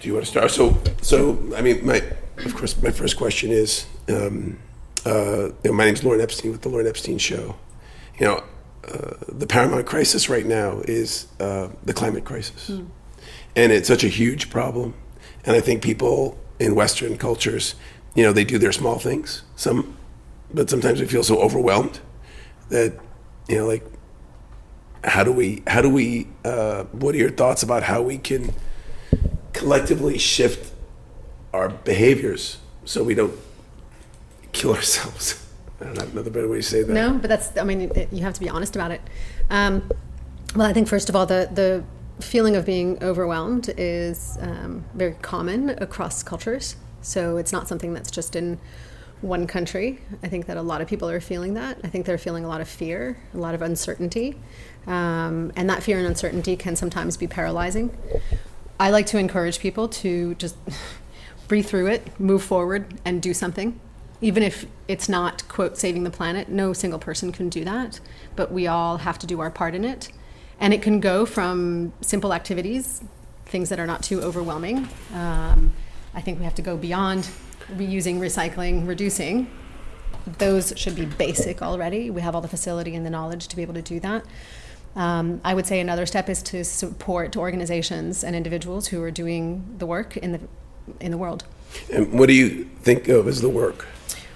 Do you want to start? I mean, my first question is, my name's Lauren Epstein with the Lauren Epstein Show. The paramount crisis right now is the climate crisis. And it's such a huge problem. And I think people in Western cultures, they do their small things, but sometimes they feel so overwhelmed that, how do we, what are your thoughts about how we can collectively shift our behaviors so we don't kill ourselves? I don't have another better way to say that. No, but you have to be honest about it. Well, I think first of all, the feeling of being overwhelmed is very common across cultures. So it's not something that's just in one country. I think that a lot of people are feeling that. I think they're feeling a lot of fear, a lot of uncertainty. And that fear and uncertainty can sometimes be paralyzing. I like to encourage people to just breathe through it, move forward, and do something. Even if it's not, quote, saving the planet, no single person can do that, but we all have to do our part in it. And it can go from simple activities, things that are not too overwhelming. I think we have to go beyond reusing, recycling, reducing. Those should be basic already. We have all the facility and the knowledge to be able to do that. I would say another step is to support organizations and individuals who are doing the work in the world. And what do you think of as the work?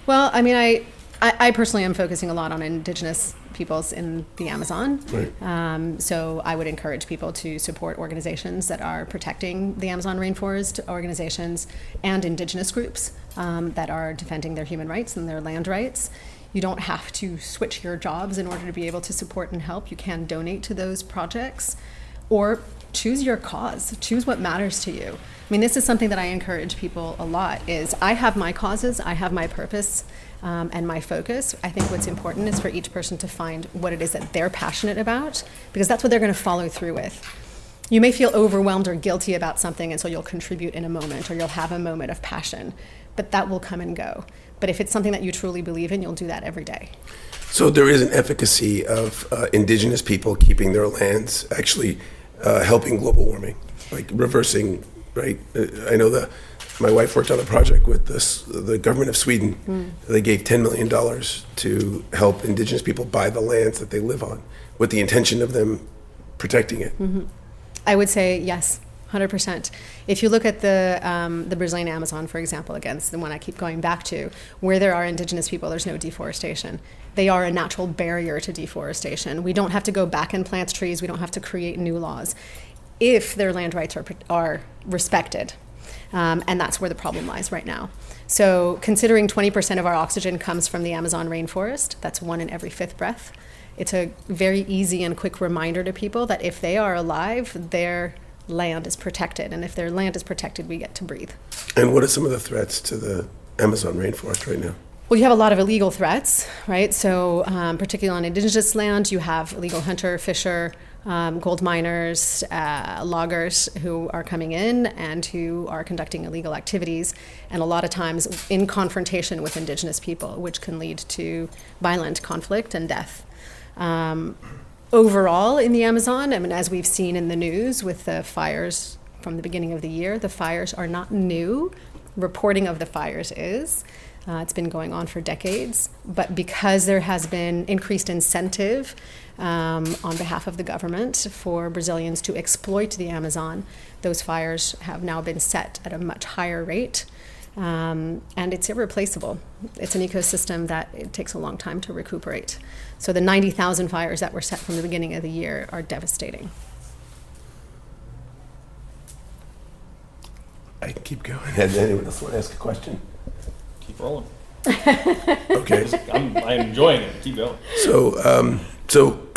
Well, I mean, I personally am focusing a lot on indigenous peoples in the Amazon. Right. So I would encourage people to support organizations that are protecting the Amazon rainforest, organizations and indigenous groups that are defending their human rights and their land rights. You don't have to switch your jobs in order to be able to support and help. You can donate to those projects or choose your cause, choose what matters to you. I mean, this is something that I encourage people a lot is I have my causes, I have my purpose and my focus. I think what's important is for each person to find what it is that they're passionate about, because that's what they're going to follow through with. You may feel overwhelmed or guilty about something, and so you'll contribute in a moment or you'll have a moment of passion, but that will come and go. But if it's something that you truly believe in, you'll do that every day. So there is an efficacy of indigenous people keeping their lands actually helping global warming, like reversing, right? I know my wife worked on a project with the government of Sweden. They gave $10 million to help indigenous people buy the lands that they live on with the intention of them protecting it. Mm-hmm. I would say yes. 100%. If you look at the Brazilian Amazon, for example, again, it's the one I keep going back to, where there are indigenous people, there's no deforestation. They are a natural barrier to deforestation. We don't have to go back and plant trees. We don't have to create new laws if their land rights are respected. And that's where the problem lies right now. So considering 20% of our oxygen comes from the Amazon rainforest, that's 1 in every 5th breath. It's a very easy and quick reminder to people that if they are alive, their land is protected, and if their land is protected, we get to breathe. And what are some of the threats to the Amazon rainforest right now? Well, you have a lot of illegal threats, right? So particularly on indigenous land, you have illegal hunter, fisher, gold miners, loggers who are coming in and who are conducting illegal activities, and a lot of times in confrontation with indigenous people, which can lead to violent conflict and death. Overall in the Amazon, I mean, as we've seen in the news with the fires from the beginning of the year, the fires are not new. Reporting of the fires is. It's been going on for decades. But because there has been increased incentive on behalf of the government for Brazilians to exploit the Amazon, those fires have now been set at a much higher rate. And it's irreplaceable. It's an ecosystem that it takes a long time to recuperate. So the 90,000 fires that were set from the beginning of the year are devastating. I can keep going. Anyone else want to ask a question? Keep rolling. Okay. I'm enjoying it. Keep going. So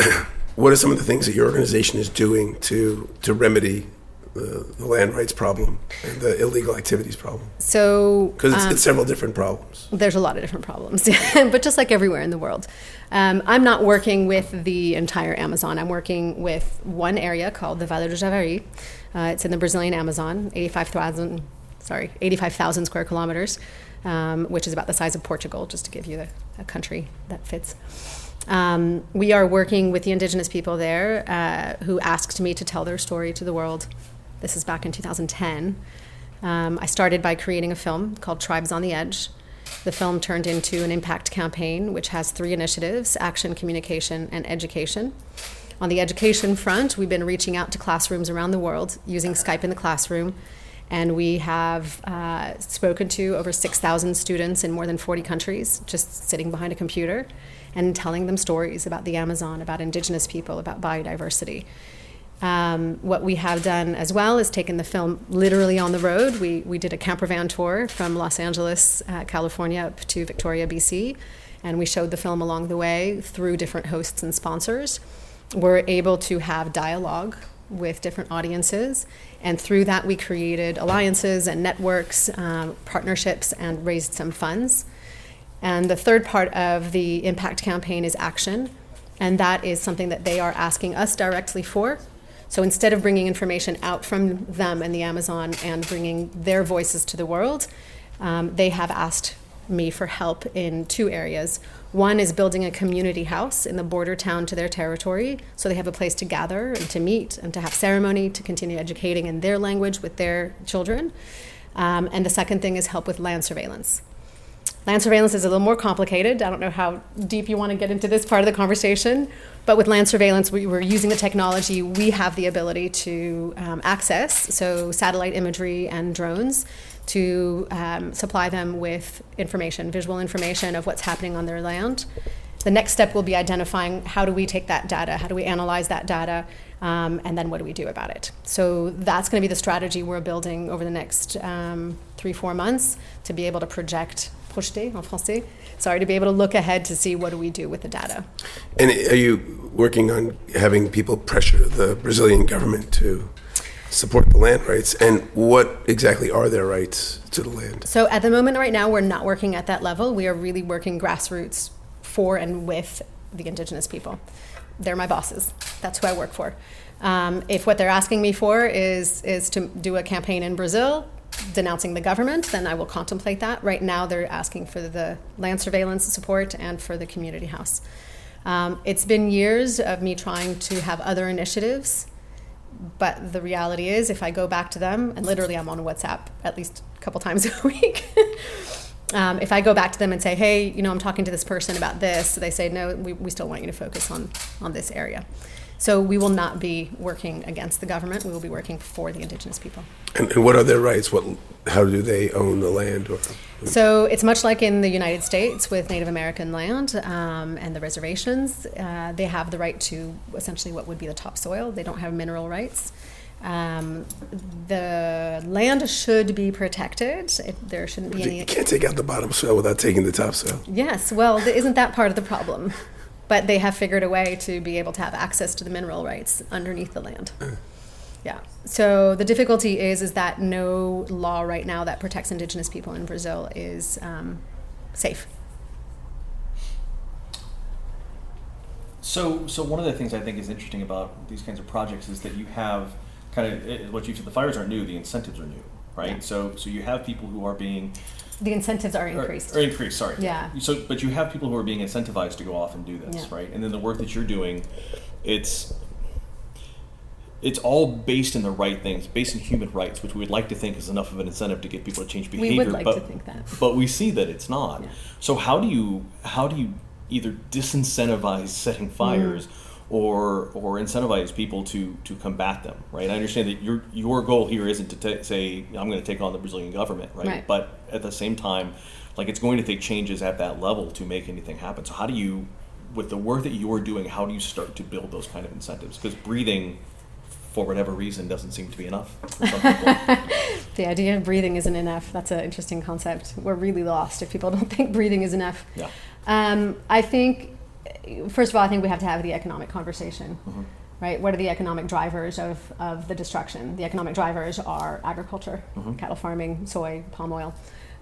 what are some of the things that your organization is doing to remedy the land rights problem and the illegal activities problem? So, because it's several different problems. There's a lot of different problems, but just like everywhere in the world. I'm not working with the entire Amazon. I'm working with one area called the Vale do Javari. It's in the Brazilian Amazon, 85,000 square kilometers, which is about the size of Portugal, just to give you a country that fits. We are working with the indigenous people there who asked me to tell their story to the world. This is back in 2010. I started by creating a film called Tribes on the Edge. The film turned into an impact campaign, which has 3 initiatives: action, communication, and education. On the education front, we've been reaching out to classrooms around the world using Skype in the classroom, and we have spoken to over 6,000 students in more than 40 countries, just sitting behind a computer and telling them stories about the Amazon, about indigenous people, about biodiversity. What we have done as well is taken the film literally on the road. We did a camper van tour from Los Angeles, California, up to Victoria, BC, and we showed the film along the way through different hosts and sponsors. We're able to have dialogue with different audiences, and through that we created alliances and networks, partnerships, and raised some funds. And the third part of the impact campaign is action, and that is something that they are asking us directly for. So instead of bringing information out from them and the Amazon and bringing their voices to the world, they have asked me for help in 2 areas. One is building a community house in the border town to their territory, so they have a place to gather and to meet and to have ceremony, to continue educating in their language with their children. And the second thing is help with land surveillance. Land surveillance is a little more complicated. I don't know how deep you want to get into this part of the conversation, but with land surveillance, we're using the technology we have the ability to access, so satellite imagery and drones, to supply them with information, visual information of what's happening on their land. The next step will be identifying how do we take that data, how do we analyze that data, and then what do we do about it. So that's going to be the strategy we're building over the next 3-4 months to be able to project, projeter en français, to be able to look ahead to see what do we do with the data. And are you working on having people pressure the Brazilian government to support the land rights? And what exactly are their rights to the land? So at the moment right now, we're not working at that level. We are really working grassroots for and with the indigenous people. They're my bosses. That's who I work for. If what they're asking me for is to do a campaign in Brazil denouncing the government, then I will contemplate that. Right now, they're asking for the land surveillance support and for the community house. It's been years of me trying to have other initiatives, but the reality is if I go back to them, and literally I'm on WhatsApp at least a couple times a week, if I go back to them and say, hey, I'm talking to this person about this, they say, no, we still want you to focus on this area. So we will not be working against the government. We will be working for the indigenous people. And what are their rights? How do they own the land? So it's much like in the United States with Native American land and the reservations. They have the right to essentially what would be the topsoil. They don't have mineral rights. The land should be protected. There shouldn't be any... You can't take out the bottom soil without taking the topsoil. Yes, well, isn't that part of the problem? But they have figured a way to be able to have access to the mineral rights underneath the land. Yeah. So the difficulty is that no law right now that protects indigenous people in Brazil is safe. So one of the things I think is interesting about these kinds of projects is that you have what you said. The fires are new, the incentives are new, right? Yeah. So you have people who are being... The incentives are increased. Or increased, sorry. Yeah. But you have people who are being incentivized to go off and do this, right? And then the work that you're doing, it's all based in the right things, based in human rights, which we would like to think is enough of an incentive to get people to change behavior. We would like to think that. But we see that it's not. Yeah. So how do you either disincentivize setting fires or incentivize people to combat them, right? I understand that your goal here isn't to say, I'm going to take on the Brazilian government, right? But at the same time, it's going to take changes at that level to make anything happen. So how do you, with the work that you're doing, how do you start to build those kind of incentives? Because breathing, for whatever reason, doesn't seem to be enough for some people. The idea of breathing isn't enough. That's an interesting concept. We're really lost if people don't think breathing is enough. Yeah. I think, first of all, I think we have to have the economic conversation, right? What are the economic drivers of the destruction? The economic drivers are agriculture, cattle farming, soy, palm oil.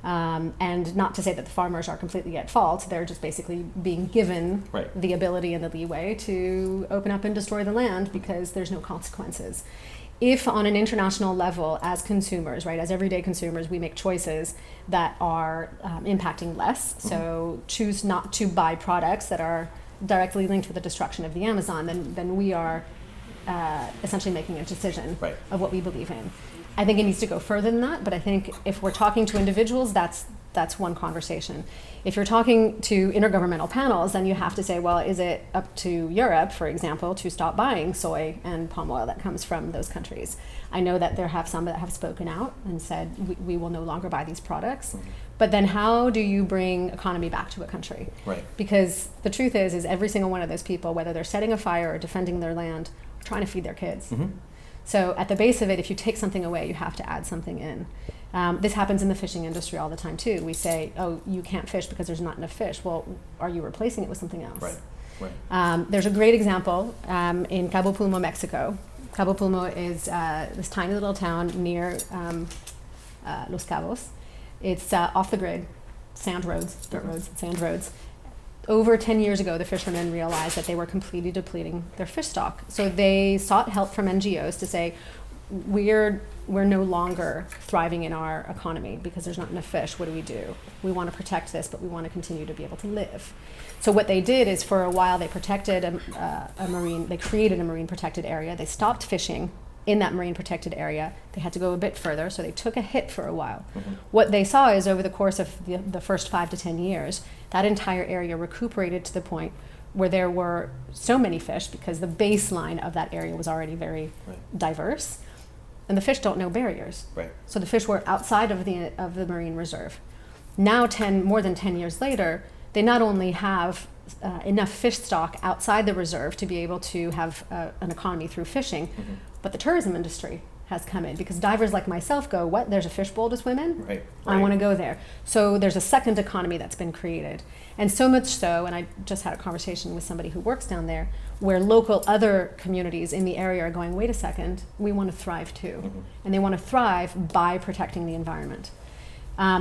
And not to say that the farmers are completely at fault. They're just basically being given the ability and the leeway to open up and destroy the land because there's no consequences. If on an international level, as consumers, right, as everyday consumers, we make choices that are impacting less, so choose not to buy products that are directly linked with the destruction of the Amazon, then we are essentially making a decision of what we believe in. I think it needs to go further than that, but I think if we're talking to individuals, that's one conversation. If you're talking to intergovernmental panels, then you have to say, well, is it up to Europe, for example, to stop buying soy and palm oil that comes from those countries? I know that there have some that have spoken out and said we will no longer buy these products. But then how do you bring economy back to a country? Right. Because the truth is every single one of those people, whether they're setting a fire or defending their land, are trying to feed their kids. So at the base of it, if you take something away, you have to add something in. This happens in the fishing industry all the time too. We say, oh, you can't fish because there's not enough fish. Well, are you replacing it with something else? Right. There's a great example in Cabo Pulmo, Mexico. Cabo Pulmo is this tiny little town near Los Cabos. It's off the grid, sand roads, dirt roads, sand roads. Over 10 years ago, the fishermen realized that they were completely depleting their fish stock. So they sought help from NGOs to say, we're no longer thriving in our economy because there's not enough fish. What do? We want to protect this, but we want to continue to be able to live. So what they did is for a while they protected they created a marine protected area. They stopped fishing in that marine protected area. They had to go a bit further, so they took a hit for a while. What they saw is over the course of the first 5 to 10 years, that entire area recuperated to the point where there were so many fish because the baseline of that area was already very diverse. And the fish don't know barriers. Right. So the fish were outside of the marine reserve. Now, more than 10 years later, they not only have enough fish stock outside the reserve to be able to have an economy through fishing, but the tourism industry has come in because divers like myself go, what, there's a fishbowl to swim in? Right. I want to go there. So there's a second economy that's been created. And so much so, and I just had a conversation with somebody who works down there, where local other communities in the area are going, wait a second, we want to thrive too. And they want to thrive by protecting the environment.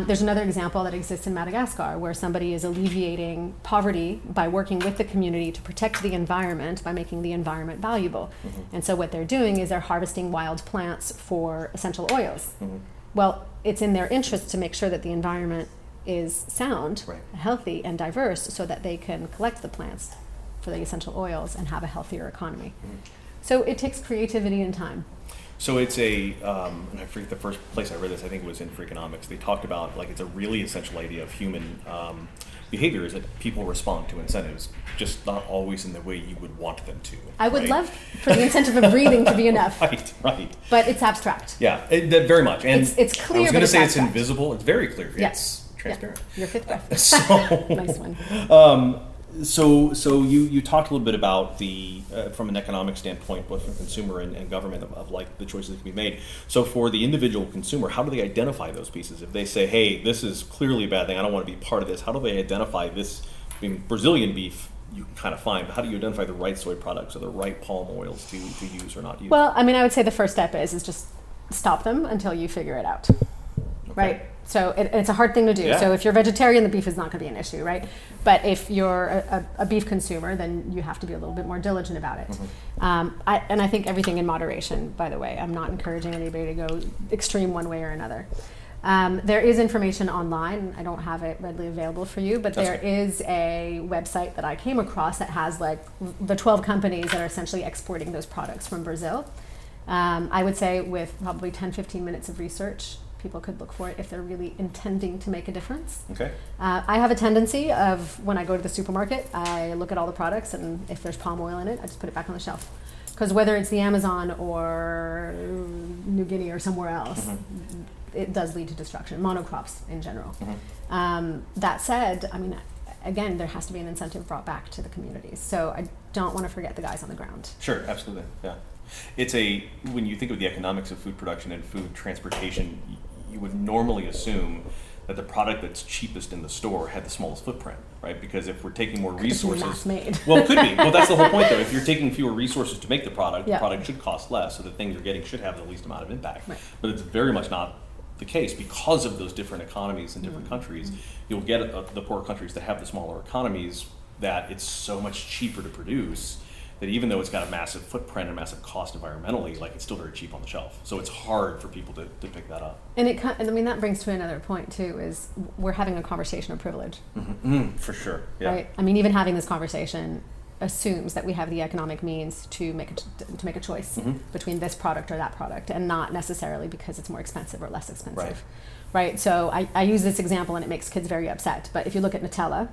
There's another example that exists in Madagascar where somebody is alleviating poverty by working with the community to protect the environment by making the environment valuable. And so what they're doing is they're harvesting wild plants for essential oils. Well, it's in their interest to make sure that the environment is sound, healthy, and diverse so that they can collect the plants for the essential oils and have a healthier economy. So it takes creativity and time. So it's and I forget the first place I read this, I think it was in Freakonomics. They talked about, like, it's a really essential idea of human behavior is that people respond to incentives, just not always in the way you would want them to. I would love for the incentive of breathing to be enough. Right. But it's abstract. Yeah, very much. And it's clear, I was going to say abstract. it's invisible. It's very clear. Yes. It's transparent. Yeah. Your fifth breath. So, nice one. So you talked a little bit about the from an economic standpoint, both from consumer and government, of like the choices that can be made. So for the individual consumer, how do they identify those pieces? If they say, hey, this is clearly a bad thing, I don't want to be part of this, how do they identify this? I mean, Brazilian beef you can kind of find, but how do you identify the right soy products or the right palm oils to use or not use? Well, I mean, I would say the first step is just stop them until you figure it out. Right? So it's a hard thing to do. Yeah. So if you're vegetarian, the beef is not going to be an issue, right? But if you're a beef consumer, then you have to be a little bit more diligent about it. I think everything in moderation, by the way. I'm not encouraging anybody to go extreme one way or another. There is information online. I don't have it readily available for you, but there is a website that I came across that has like the 12 companies that are essentially exporting those products from Brazil. I would say with probably 10, 15 minutes of research, people could look for it if they're really intending to make a difference. Okay. I have a tendency of, when I go to the supermarket, I look at all the products, and if there's palm oil in it, I just put it back on the shelf. Because whether it's the Amazon or New Guinea or somewhere else, it does lead to destruction, monocrops in general. That said, I mean, again, there has to be an incentive brought back to the communities. So I don't want to forget the guys on the ground. Sure, absolutely, yeah. It's when you think of the economics of food production and food transportation, you would normally assume that the product that's cheapest in the store had the smallest footprint, right? Because if we're taking more resources, mass-made. Well, it could be. Well, that's the whole point, though. If you're taking fewer resources to make the product should cost less, so the things you're getting should have the least amount of impact. Right. But it's very much not the case because of those different economies in different countries. You'll get the poor countries that have the smaller economies that it's so much cheaper to produce that even though it's got a massive footprint and massive cost environmentally, like, it's still very cheap on the shelf. So it's hard for people to pick that up. And I mean, that brings to another point too, is we're having a conversation of privilege. For sure. Yeah. Right? I mean, even having this conversation assumes that we have the economic means to make a choice between this product or that product, and not necessarily because it's more expensive or less expensive. Right. So I use this example and it makes kids very upset. But if you look at Nutella,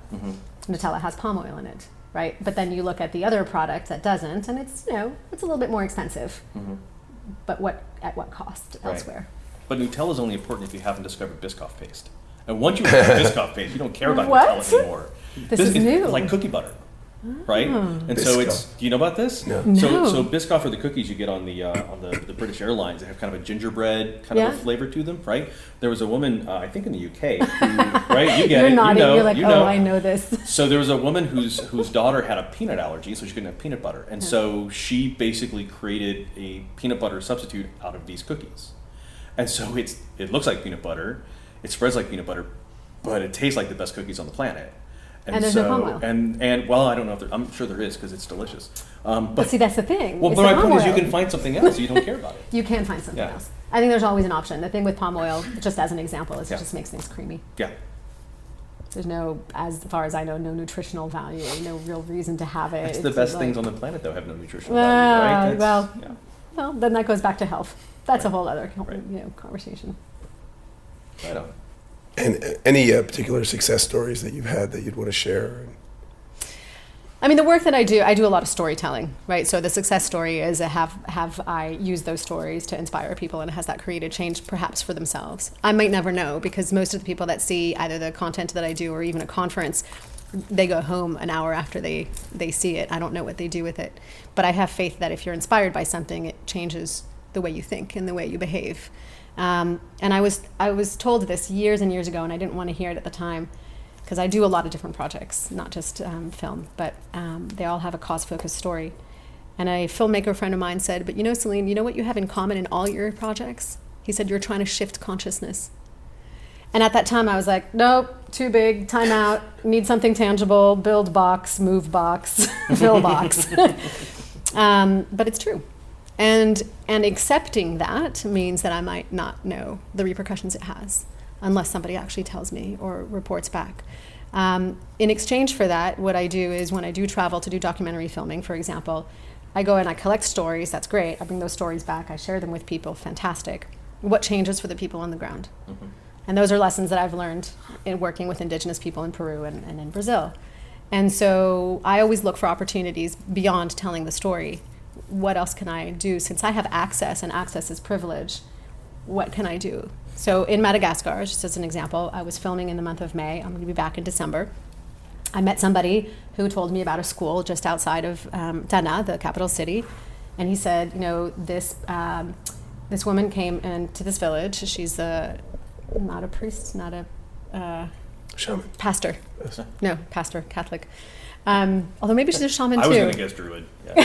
Nutella has palm oil in it, right? But then you look at the other product that doesn't, and it's it's a little bit more expensive. But at what cost elsewhere? But Nutella is only important if you haven't discovered Biscoff paste. And once you have Biscoff paste, you don't care about Nutella anymore. This is new. Like cookie butter. Right, and Biscoff. so it's. Do you know about this? No. So Biscoff are the cookies you get on the British Airlines. They have kind of a gingerbread kind of a flavor to them, right? There was a woman, I think in the UK, who, right? You get You're it. nodding. You know, You're like, you know. oh, I know this. So there was a woman whose daughter had a peanut allergy, so she couldn't have peanut butter, and so she basically created a peanut butter substitute out of these cookies. And so it looks like peanut butter, it spreads like peanut butter, but it tastes like the best cookies on the planet. And there's no palm oil. And well, I don't know if I'm sure there is because it's delicious. But see, that's the thing. Well, but my point is you can find something else. You don't care about it. You can find something else. I think there's always an option. The thing with palm oil, just as an example, is it just makes things creamy. Yeah. There's no, as far as I know, no nutritional value, no real reason to have it. It's the best things on the planet, though, have no nutritional value, right? Well, then that goes back to health. That's a whole other conversation. Right on. And any particular success stories that you've had that you'd want to share? I mean, the work that I do a lot of storytelling, right? So the success story is have I used those stories to inspire people, and has that created change perhaps for themselves? I might never know, because most of the people that see either the content that I do or even a conference, they go home an hour after they see it. I don't know what they do with it. But I have faith that if you're inspired by something, it changes the way you think and the way you behave. And I was told this years and years ago, and I didn't want to hear it at the time, because I do a lot of different projects, not just film, but they all have a cause-focused story. And a filmmaker friend of mine said, but Celine, you know what you have in common in all your projects? He said, you're trying to shift consciousness. And at that time I was like, nope, too big, time out, need something tangible, build box, move box, fill box. But it's true. And accepting that means that I might not know the repercussions it has unless somebody actually tells me or reports back. In exchange for that, what I do is when I do travel to do documentary filming, for example, I go and I collect stories. That's great. I bring those stories back. I share them with people. Fantastic. What changes for the people on the ground? Mm-hmm. And those are lessons that I've learned in working with indigenous people in Peru and in Brazil. And so I always look for opportunities beyond telling the story. What else can I do? Since I have access, and access is privilege, what can I do? So in Madagascar, just as an example, I was filming in the month of May. I'm going to be back in December. I met somebody who told me about a school just outside of Dana, the capital city. And he said, this woman came into this village. She's not a priest, not a shaman. Pastor. Yes. No, pastor, Catholic. Although maybe she's a shaman too. I was going to guess druid. Yeah.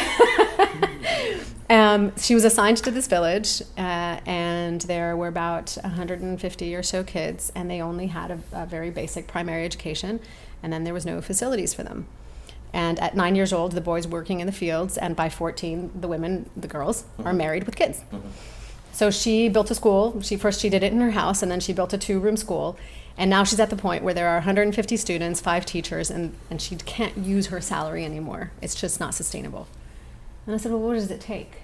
She was assigned to this village, and there were about 150 or so kids, and they only had a very basic primary education, and then there was no facilities for them. And at 9 years old, the boys working in the fields, and by 14, the women, the girls, are married with kids. Mm-hmm. So she built a school. She did it in her house, and then she built a 2-room school. And now she's at the point where there are 150 students, 5 teachers, and she can't use her salary anymore. It's just not sustainable. And I said, well, what does it take?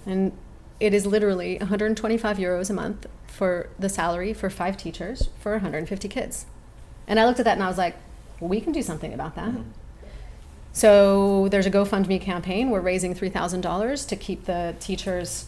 And it is literally 125 euros a month for the salary for 5 teachers for 150 kids. And I looked at that and I was like, well, we can do something about that. Mm-hmm. So there's a GoFundMe campaign. We're raising $3,000 to keep the teachers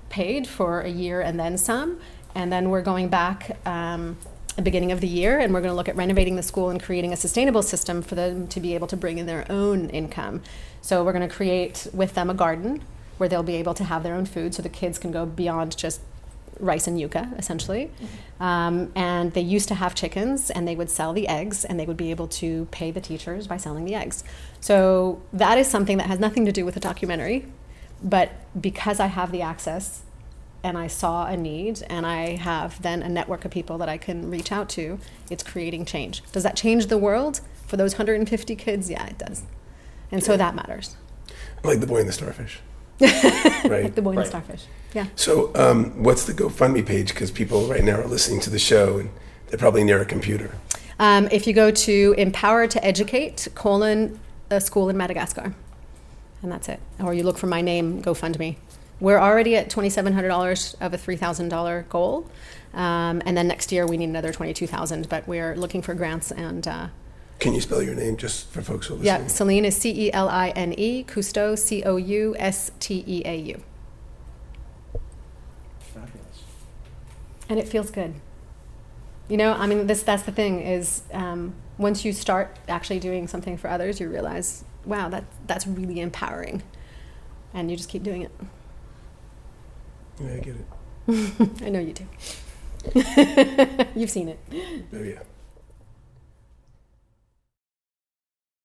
paid for a year and then some. And then we're going back at the beginning of the year, and we're going to look at renovating the school and creating a sustainable system for them to be able to bring in their own income. So we're going to create with them a garden where they'll be able to have their own food, so the kids can go beyond just rice and yucca, essentially. Mm-hmm. And they used to have chickens, and they would sell the eggs, and they would be able to pay the teachers by selling the eggs. So that is something that has nothing to do with a documentary, but because I have the access and I saw a need, and I have then a network of people that I can reach out to, it's creating change. Does that change the world for those 150 kids? Yeah, it does. And so that matters. Like the boy and the starfish. Right? Like the boy and the starfish, yeah. So what's the GoFundMe page? Because people right now are listening to the show, and they're probably near a computer. If you go to Empower to Educate, a school in Madagascar, and that's it. Or you look for my name, GoFundMe. We're already at $2,700 of a $3,000 goal, and then next year we need another $22,000. But we're looking for grants and. Can you spell your name just for folks who are listening? Yeah, Celine is Celine, Cousteau, Cousteau. Fabulous. And it feels good. You know, I mean, that's the thing is once you start actually doing something for others, you realize, wow, that's really empowering. And you just keep doing it. Yeah, I get it. I know you do. You've seen it. Oh, yeah.